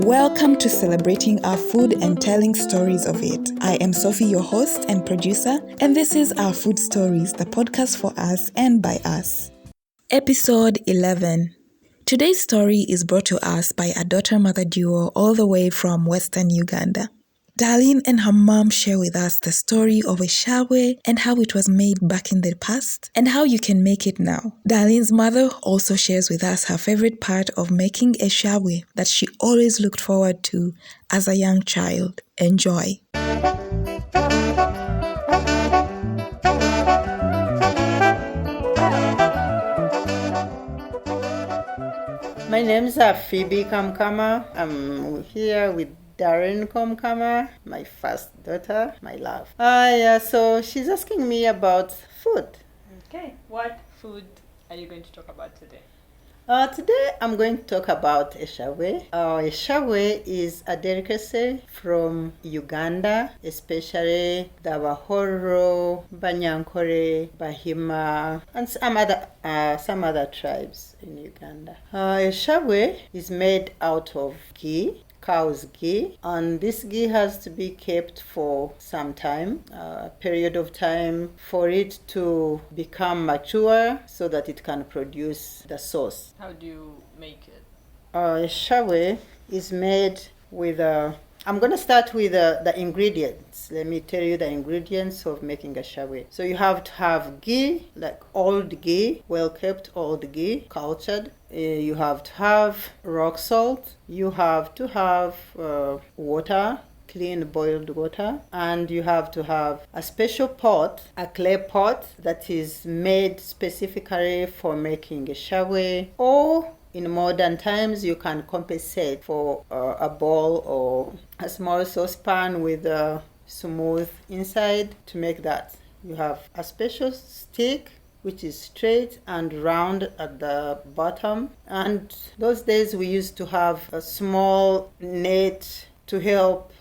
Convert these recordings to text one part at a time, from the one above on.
Welcome to Celebrating Our Food and Telling Stories of It. I am Sophie, your host and producer, and this is Our Food Stories, the podcast for us and by us. Episode 11. Today's story is brought to us by a daughter-mother duo all the way from Western Uganda. Darlyne and her mom share with us the story of Eshabwe and how it was made back in the past and how you can make it now. Darlyne's mother also shares with us her favorite part of making Eshabwe that she always looked forward to as a young child. Enjoy. My name is Phoebe Komukama. I'm here with Darlyne Komukama, my first daughter, my love. So she's asking me about food. Okay, what food are you going to talk about today? Today I'm going to talk about Eshabwe. Eshabwe is a delicacy from Uganda, especially the Bahoro, Banyankore, Bahima, and some other tribes in Uganda. Eshabwe is made out of ghee, cow's ghee, and this ghee has to be kept for some time, a period of time for it to become mature so that it can produce the sauce. How do you make it? Eshabwe is made with I'm going to start with the ingredients. Let me tell you the ingredients of making Eshabwe. So you have to have ghee, like old ghee, well kept old ghee, cultured. You have to have rock salt. You have to have water, clean boiled water, and you have to have a special pot, a clay pot that is made specifically for making Eshabwe, or in modern times you can compensate for a bowl or a small saucepan with a smooth inside to make that. You have a special stick which is straight and round at the bottom, and those days we used to have a small net to help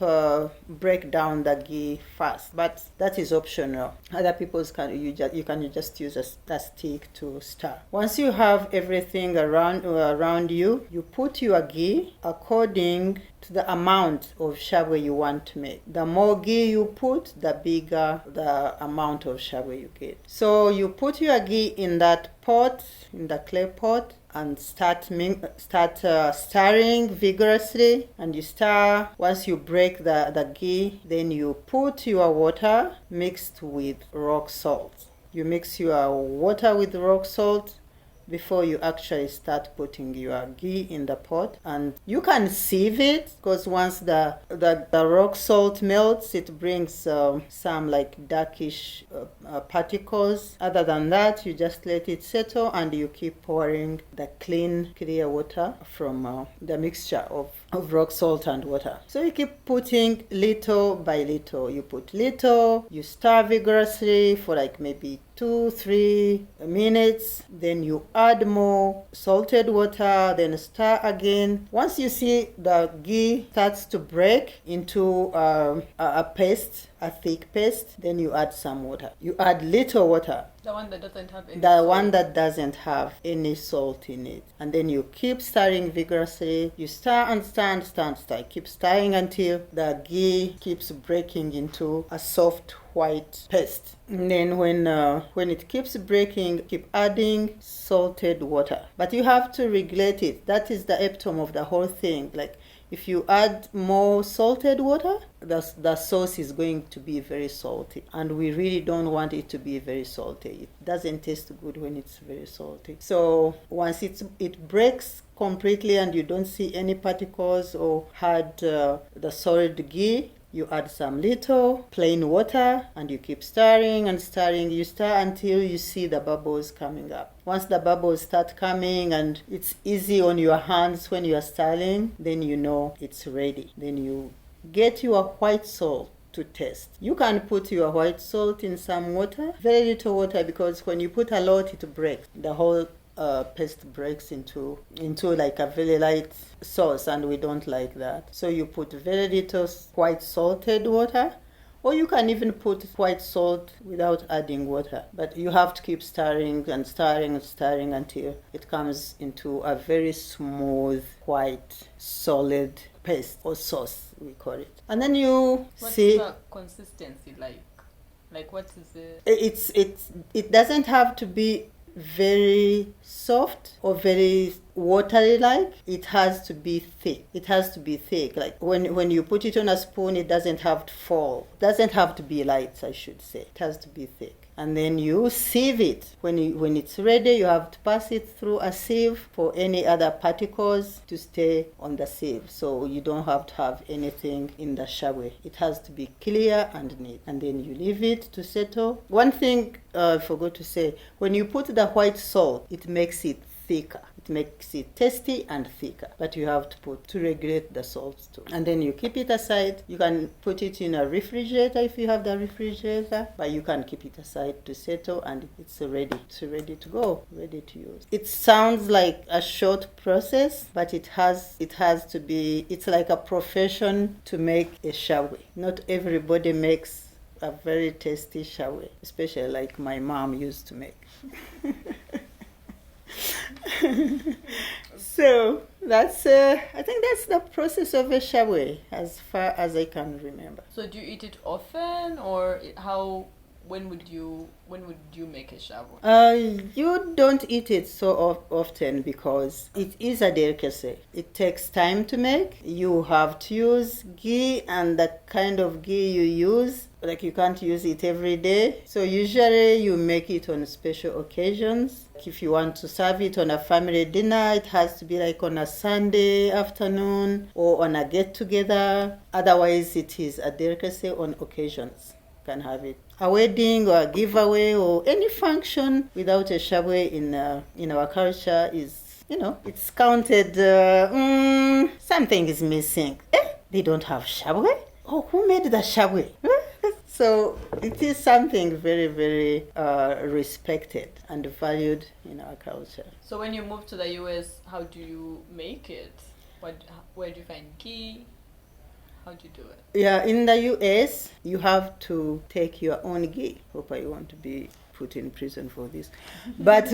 break down the ghee fast, but that is optional. Other people you can just use a stick to stir. Once you have everything around you, you put your ghee according to the amount of Eshabwe you want to make. The more ghee you put, the bigger the amount of Eshabwe you get. So you put your ghee in that pot, in the clay pot, and start stirring vigorously, and you stir. Once you break the ghee, then you put your water mixed with rock salt. You mix your water with rock salt before you actually start putting your ghee in the pot, and you can sieve it, because once the rock salt melts, it brings some like darkish particles. Other than that, you just let it settle and you keep pouring the clear water from the mixture of rock salt and water. So you keep putting little by little. You put little, you stir vigorously for like maybe 2-3 minutes, then you add more salted water, then stir again. Once you see the ghee starts to break into a paste, a thick paste, then you add some water. You add little water. The one that doesn't have any The one that doesn't have any salt in it. And then you keep stirring vigorously. You stir and stir and stir and stir. Keep stirring until the ghee keeps breaking into a soft white paste. And then when it keeps breaking, keep adding salted water. But you have to regulate it. That is the epitome of the whole thing. Like, if you add more salted water, the sauce is going to be very salty. And we really don't want it to be very salty. It doesn't taste good when it's very salty. So once it breaks completely and you don't see any particles or had the solid ghee, you add some little plain water and you keep stirring and stirring. You stir until you see the bubbles coming up. Once the bubbles start coming and it's easy on your hands when you are stirring, then you know it's ready. Then you get your white salt to taste. You can put your white salt in some water, very little water, because when you put a lot, it breaks. The whole paste breaks into like a very light sauce, and we don't like that. So you put very little white salted water, Or you can even put white salt without adding water. But you have to keep stirring and stirring and stirring until it comes into a very smooth, white, solid paste or sauce, we call it. And then you What's see... the consistency like? Like, what is it? It doesn't have to be very soft or very watery like. It has to be thick. Like when you put it on a spoon, it doesn't have to fall. It doesn't have to be light, I should say. It has to be thick. And then you sieve it. When it's ready, you have to pass it through a sieve for any other particles to stay on the sieve. So you don't have to have anything in the Eshabwe. It has to be clear and neat. And then you leave it to settle. One thing I forgot to say, when you put the white salt, it makes it thicker. It makes it tasty and thicker. But you have to regulate the salt too. And then you keep it aside. You can put it in a refrigerator if you have the refrigerator, but you can keep it aside to settle, and it's ready. It's ready to go, ready to use. It sounds like a short process, but it has to be. It's like a profession to make Eshabwe. Not everybody makes a very tasty Eshabwe, especially like my mom used to make. So that's I think that's the process of Eshabwe as far as I can remember. So do you eat it often, or when would you make Eshabwe? You don't eat it so often because it is a delicacy. It takes time to make. You have to use ghee, and the kind of ghee you use, like you can't use it every day. So usually you make it on special occasions. If you want to serve it on a family dinner, it has to be like on a Sunday afternoon or on a get-together. Otherwise, it is a delicacy on occasions. You can have it a wedding or a giveaway or any function without Eshabwe in our culture is, it's counted, something is missing. They don't have Eshabwe? Oh, who made the Eshabwe? So it is something very, very respected and valued in our culture. So when you move to the US, how do you make it? Where do you find ghee? How do you do it? Yeah, in the US, you have to take your own ghee. Hope I want to be put in prison for this. But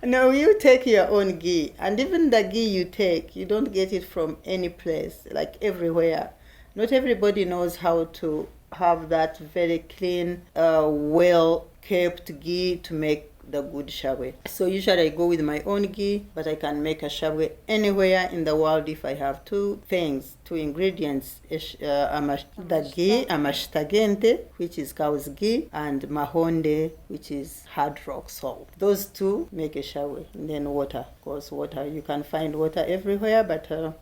no, you take your own ghee. And even the ghee you take, you don't get it from any place, like everywhere. Not everybody knows how to have that very clean, well-kept ghee to make the good Eshabwe. So usually I go with my own ghee, but I can make a Eshabwe anywhere in the world if I have two ingredients. The ghee, amashtagente, which is cow's ghee, and mahonde, which is hard rock salt. Those two make Eshabwe. And then water. Of course, water. You can find water everywhere, but the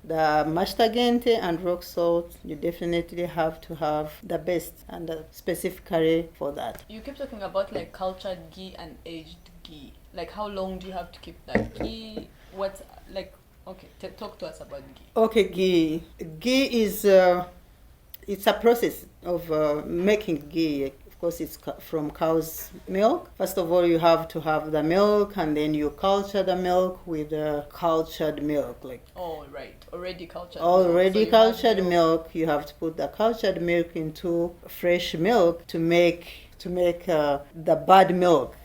mashtagente and rock salt, you definitely have to have the best, and specifically for that. You keep talking about like cultured ghee and aged ghee. Like, how long do you have to keep that ghee? What's like? Okay, talk to us about ghee. Okay, ghee. Ghee is it's a process of making ghee. Of course, it's from cow's milk. First of all, you have to have the milk, and then you culture the milk with cultured milk, like. Oh, right. Already cultured. Already so cultured milk. You have to put the cultured milk into fresh milk to make the bad milk,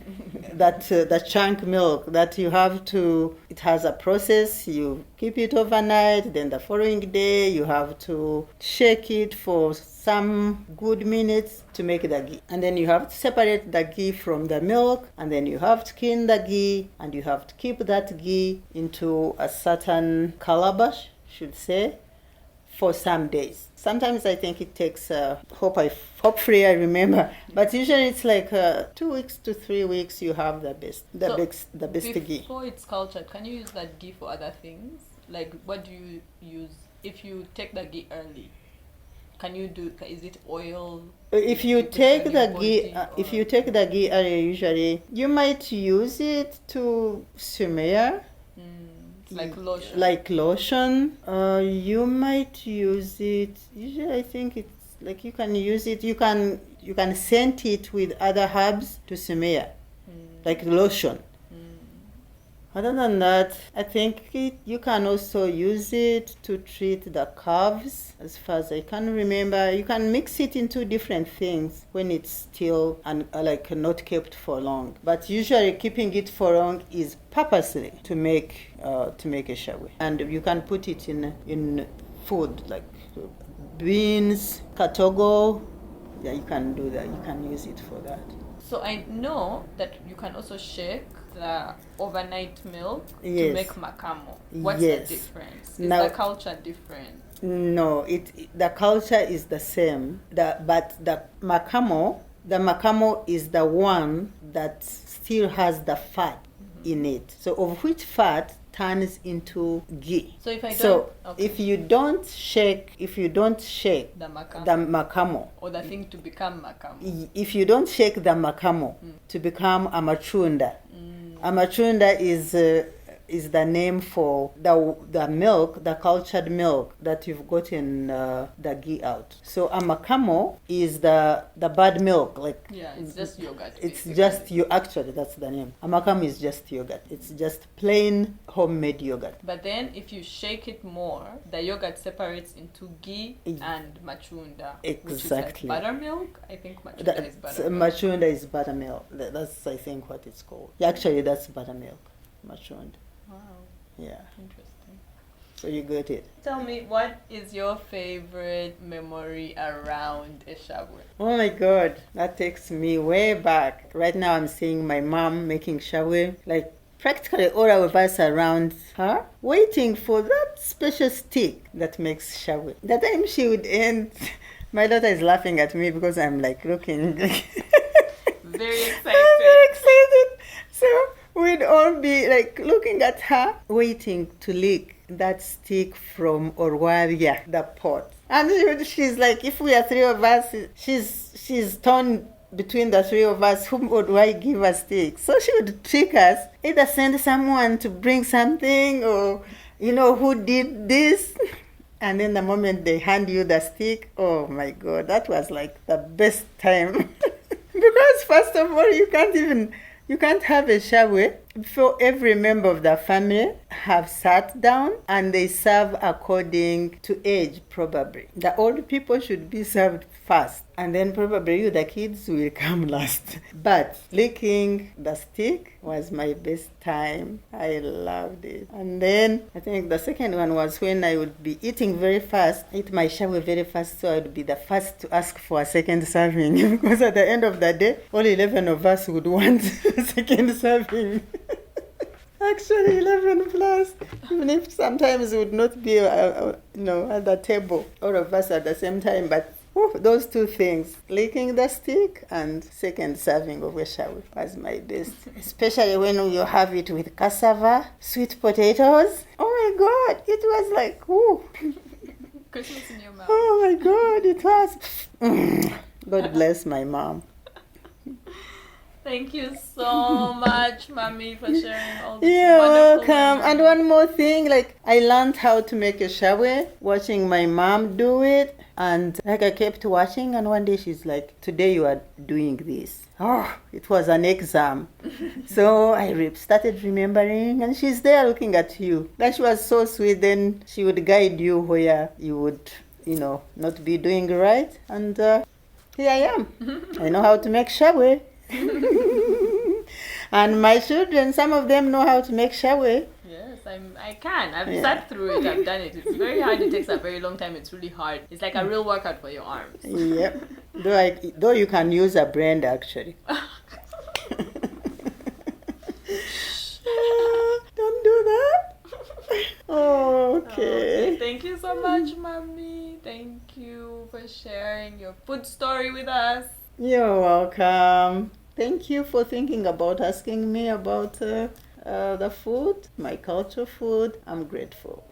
the chunk milk that you have to. It has a process. You keep it overnight. Then the following day you have to shake it for some good minutes to make the ghee. And then you have to separate the ghee from the milk, and then you have to clean the ghee, and you have to keep that ghee into a certain calabash, should say, for some days. Sometimes I think it takes, hopefully I remember, but usually it's like 2 weeks to 3 weeks you have the best ghee. Before it's cultured, can you use that ghee for other things? Like, what do you use if you take the ghee early? Can you do? Is it oil? If you take the ghee early, usually you might use it to smear. Like lotion. Like lotion. You might use it. Usually, I think it's like you can use it. You can scent it with other herbs to smear, like lotion. Other than that, I think you can also use it to treat the calves. As far as I can remember, you can mix it into different things when it's still like not kept for long. But usually keeping it for long is purposely to make Eshabwe. And you can put it in food like beans, katogo. Yeah, you can do that. You can use it for that. So I know that you can also shake the overnight milk Yes. to make makamo. What's Yes. the difference? Is Now- the culture different? No, the culture is the same. But the makamo is the one that still has the fat in it. So of which fat turns into ghee. So if I don't, So okay. if you don't shake the makamo, the makamo, or the thing to become makamo. if you don't shake the makamo to become amachunda, amachunda is the name for the milk, the cultured milk that you've gotten the ghee out. So amakamo is the bad milk, like Yeah, it's just yogurt. it's basically. just you. Actually, that's the name. Amakamo is just yogurt. It's just plain homemade yogurt. But then if you shake it more, the yogurt separates into ghee and machunda. Exactly. Which is like buttermilk. I think machunda is buttermilk. Machunda is buttermilk. That's I think what it's called. Yeah, actually, that's buttermilk. Machunda. Wow, Yeah. interesting. So you got it. Tell me, what is your favorite memory around Eshabwe? Oh my God, that takes me way back. Right now, I'm seeing my mom making shawe, like practically all of us around her, waiting for that special stick that makes shawe. The time she would end, my daughter is laughing at me because I'm like looking. Very I'm very excited. excited. So we'd all be like looking at her, waiting to lick that stick from Orwavia, the pot. And she's like, if we are three of us, she's torn between the three of us, whom would I give a stick? So she would trick us, either send someone to bring something or, who did this. And then the moment they hand you the stick, oh my God, that was like the best time. Because first of all, you can't have a shawe before every member of the family have sat down and they serve according to age, probably. The old people should be served first, and then probably you, the kids, will come last. But licking the stick was my best time. I loved it. And then I think the second one was when I would be eating very fast, eat my shawe very fast, so I would be the first to ask for a second serving. Because at the end of the day, all 11 of us would want a second serving. Actually, 11 plus. Even if sometimes it would not be, at the table, all of us at the same time. But those two things, licking the stick and second serving of Eshabwe, was my best. Especially when you have it with cassava, sweet potatoes. Oh my God, it was like, Christmas in your mouth. oh my God, it was. God bless my mom. Thank you so much, Mommy, for sharing all this. You're wonderful welcome. memories. And one more thing, like I learned how to make Eshabwe watching my mom do it, and like I kept watching, and one day she's like, "Today you are doing this." Oh, it was an exam. So I started remembering, and she's there looking at you. That she was so sweet. Then she would guide you where you would, not be doing right. And here I am. I know how to make Eshabwe. And my children, some of them know how to make shawe. Yes, I can. I've sat through it. I've done it. It's very hard. It takes a very long time. It's really hard. It's like a real workout for your arms. Yep. Though you can use a blender actually. Don't do that. Oh, okay. Thank you so much, Mommy. Thank you for sharing your food story with us. You're welcome. Thank you for thinking about asking me about the food, my culture food. I'm grateful.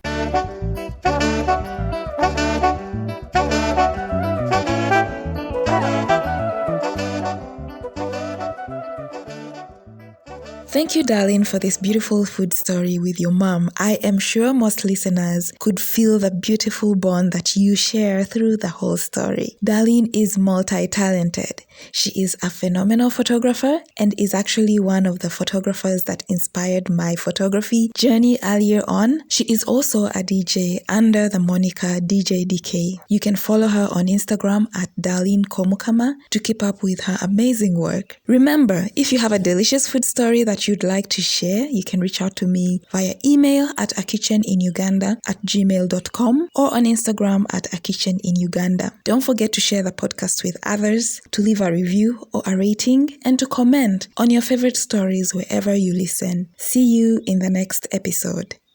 Thank you, Darlyne, for this beautiful food story with your mom. I am sure most listeners could feel the beautiful bond that you share through the whole story. Darlyne is multi-talented. She is a phenomenal photographer and is actually one of the photographers that inspired my photography journey earlier on. She is also a DJ under the moniker DJ DK. You can follow her on Instagram at Darlyne Komukama to keep up with her amazing work. Remember, if you have a delicious food story that you'd like to share, you can reach out to me via email at akitcheninuganda@gmail.com or on Instagram at akitcheninuganda. Don't forget to share the podcast with others, to leave a review or a rating, and to comment on your favorite stories wherever you listen. See you in the next episode.